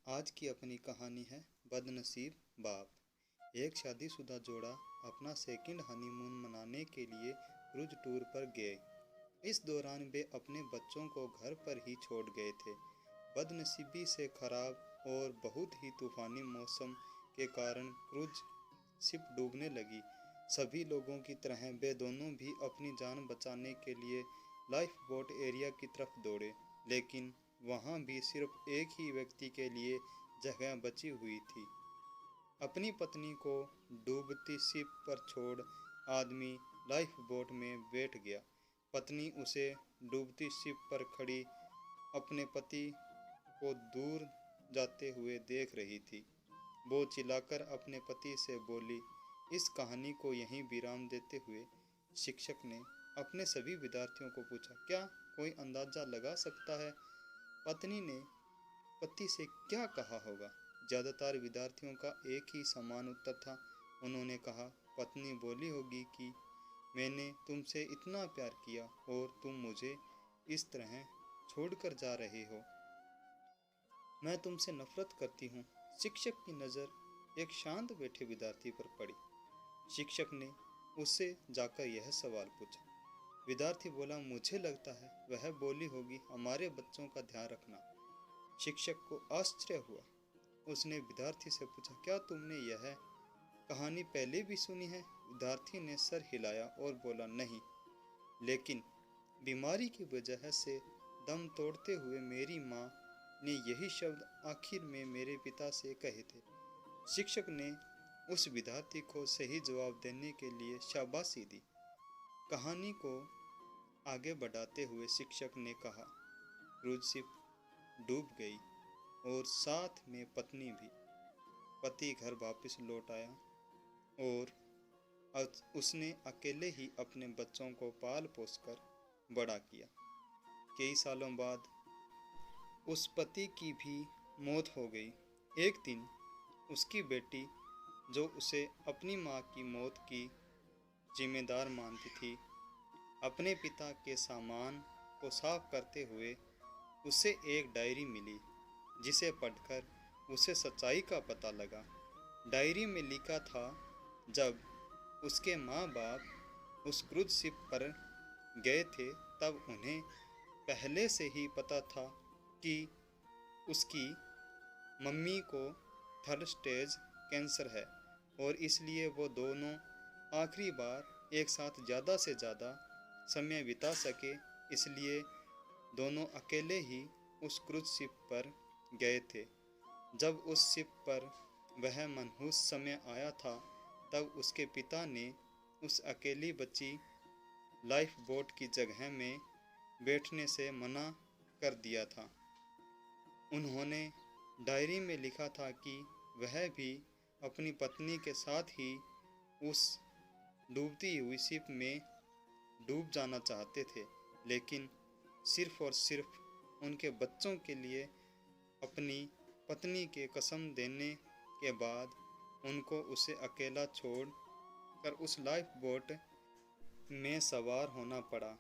आज की अपनी कहानी है बदनसीब बाप। एक शादीशुदा जोड़ा अपना सेकंड हनीमून मनाने के लिए क्रूज टूर पर गए। इस दौरान वे अपने बच्चों को घर पर ही छोड़ गए थे। बदनसीबी से खराब और बहुत ही तूफानी मौसम के कारण क्रूज शिप डूबने लगी। सभी लोगों की तरह वे दोनों भी अपनी जान बचाने के लिए लाइफ बोट एरिया की तरफ दौड़े, लेकिन वहाँ भी सिर्फ एक ही व्यक्ति के लिए जगह बची हुई थी। अपनी पत्नी को डूबती शिप पर छोड़ आदमी लाइफ बोट में बैठ गया। पत्नी उसे डूबती शिप पर खड़ी अपने पति को दूर जाते हुए देख रही थी। वो चिल्लाकर अपने पति से बोली। इस कहानी को यहीं विराम देते हुए शिक्षक ने अपने सभी विद्यार्थियों को पूछा, क्या कोई अंदाजा लगा सकता है पत्नी ने पति से क्या कहा होगा? ज्यादातर विद्यार्थियों का एक ही समान उत्तर था। उन्होंने कहा, पत्नी बोली होगी कि मैंने तुमसे इतना प्यार किया और तुम मुझे इस तरह छोड़कर जा रहे हो। मैं तुमसे नफरत करती हूँ। शिक्षक की नज़र एक शांत बैठे विद्यार्थी पर पड़ी। शिक्षक ने उससे जाकर यह सवाल पूछा। विद्यार्थी बोला, मुझे लगता है वह बोली होगी, हमारे बच्चों का ध्यान रखना। शिक्षक को आश्चर्य हुआ। उसने विद्यार्थी से पूछा, क्या तुमने यह कहानी पहले भी सुनी है? विद्यार्थी ने सर हिलाया और बोला, नहीं, लेकिन बीमारी की वजह से दम तोड़ते हुए मेरी माँ ने यही शब्द आखिर में मेरे पिता से कहे थे। शिक्षक ने उस विद्यार्थी को सही जवाब देने के लिए शाबाशी दी। कहानी को आगे बढ़ाते हुए शिक्षक ने कहा, क्रूज शिप डूब गई और साथ में पत्नी भी। पति घर वापस लौट आया और उसने अकेले ही अपने बच्चों को पाल पोस कर बड़ा किया। कई सालों बाद उस पति की भी मौत हो गई। एक दिन उसकी बेटी, जो उसे अपनी माँ की मौत की जिम्मेदार मानती थी, अपने पिता के सामान को साफ करते हुए उसे एक डायरी मिली, जिसे पढ़कर उसे सच्चाई का पता लगा। डायरी में लिखा था, जब उसके माँ बाप उस क्रूज शिप पर गए थे तब उन्हें पहले से ही पता था कि उसकी मम्मी को थर्ड स्टेज कैंसर है और इसलिए वो दोनों आखिरी बार एक साथ ज़्यादा से ज़्यादा समय बिता सके, इसलिए दोनों अकेले ही उस क्रूज शिप पर गए थे। जब उस शिप पर वह मनहूस समय आया था तब उसके पिता ने उस अकेली बच्ची लाइफ बोट की जगह में बैठने से मना कर दिया था। उन्होंने डायरी में लिखा था कि वह भी अपनी पत्नी के साथ ही उस डूबती हुई शिप में डूब जाना चाहते थे, लेकिन सिर्फ और सिर्फ उनके बच्चों के लिए अपनी पत्नी के कसम देने के बाद उनको उसे अकेला छोड़ कर उस लाइफ बोट में सवार होना पड़ा।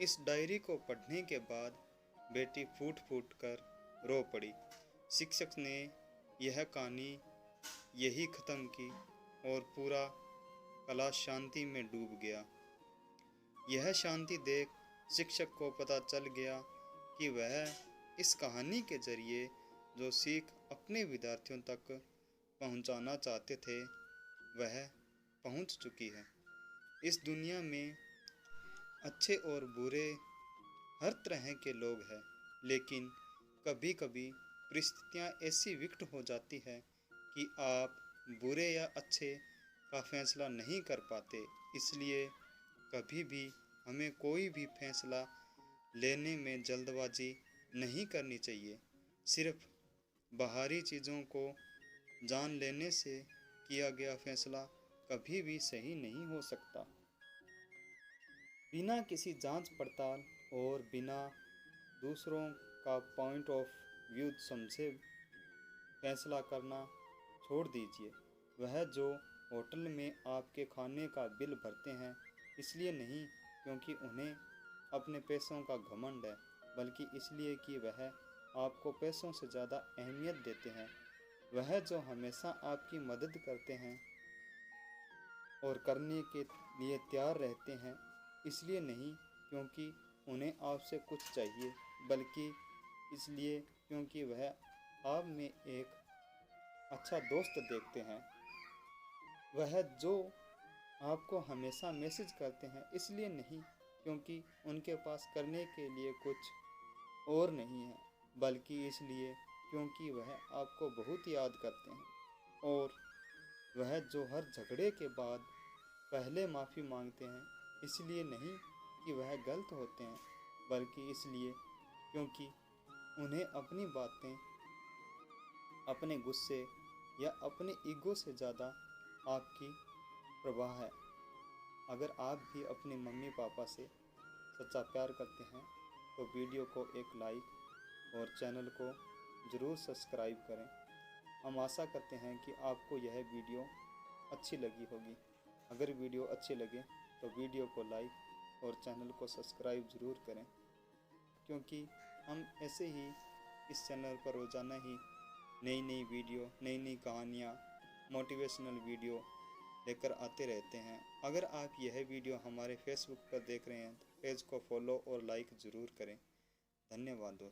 इस डायरी को पढ़ने के बाद बेटी फूट फूट कर रो पड़ी। शिक्षक ने यह कहानी यही ख़त्म की और पूरा क्लास शांति में डूब गया। यह शांति देख शिक्षक को पता चल गया कि वह इस कहानी के जरिए जो सीख अपने विद्यार्थियों तक पहुंचाना चाहते थे वह पहुंच चुकी है। इस दुनिया में अच्छे और बुरे हर तरह के लोग हैं, लेकिन कभी कभी परिस्थितियां ऐसी विकट हो जाती है कि आप बुरे या अच्छे का फैसला नहीं कर पाते। इसलिए कभी भी हमें कोई भी फैसला लेने में जल्दबाजी नहीं करनी चाहिए। सिर्फ बाहरी चीज़ों को जान लेने से किया गया फैसला कभी भी सही नहीं हो सकता। बिना किसी जांच पड़ताल और बिना दूसरों का पॉइंट ऑफ व्यू समझे फैसला करना छोड़ दीजिए। वह जो होटल में आपके खाने का बिल भरते हैं इसलिए नहीं क्योंकि उन्हें अपने पैसों का घमंड है, बल्कि इसलिए कि वह आपको पैसों से ज़्यादा अहमियत देते हैं, वह जो हमेशा आपकी मदद करते हैं और करने के लिए तैयार रहते हैं, इसलिए नहीं क्योंकि उन्हें आपसे कुछ चाहिए, बल्कि इसलिए क्योंकि वह आप में एक अच्छा दोस्त देखते हैं। वह जो आपको हमेशा मैसेज करते हैं, इसलिए नहीं क्योंकि उनके पास करने के लिए कुछ और नहीं है, बल्कि इसलिए क्योंकि वह आपको बहुत याद करते हैं। और वह जो हर झगड़े के बाद पहले माफ़ी मांगते हैं, इसलिए नहीं कि वह गलत होते हैं, बल्कि इसलिए क्योंकि उन्हें अपनी बातें, अपने गुस्से या अपने ईगो से ज़्यादा आपकी परवाह है। अगर आप भी अपने मम्मी पापा से सच्चा प्यार करते हैं तो वीडियो को एक लाइक और चैनल को ज़रूर सब्सक्राइब करें। हम आशा करते हैं कि आपको यह वीडियो अच्छी लगी होगी। अगर वीडियो अच्छी लगे तो वीडियो को लाइक और चैनल को सब्सक्राइब ज़रूर करें, क्योंकि हम ऐसे ही इस चैनल पर रोज़ाना ही नई नई वीडियो, नई नई कहानियाँ, मोटिवेशनल वीडियो लेकर आते रहते हैं। अगर आप यह वीडियो हमारे फेसबुक पर देख रहे हैं तो पेज को फॉलो और लाइक ज़रूर करें। धन्यवाद दोस्तों।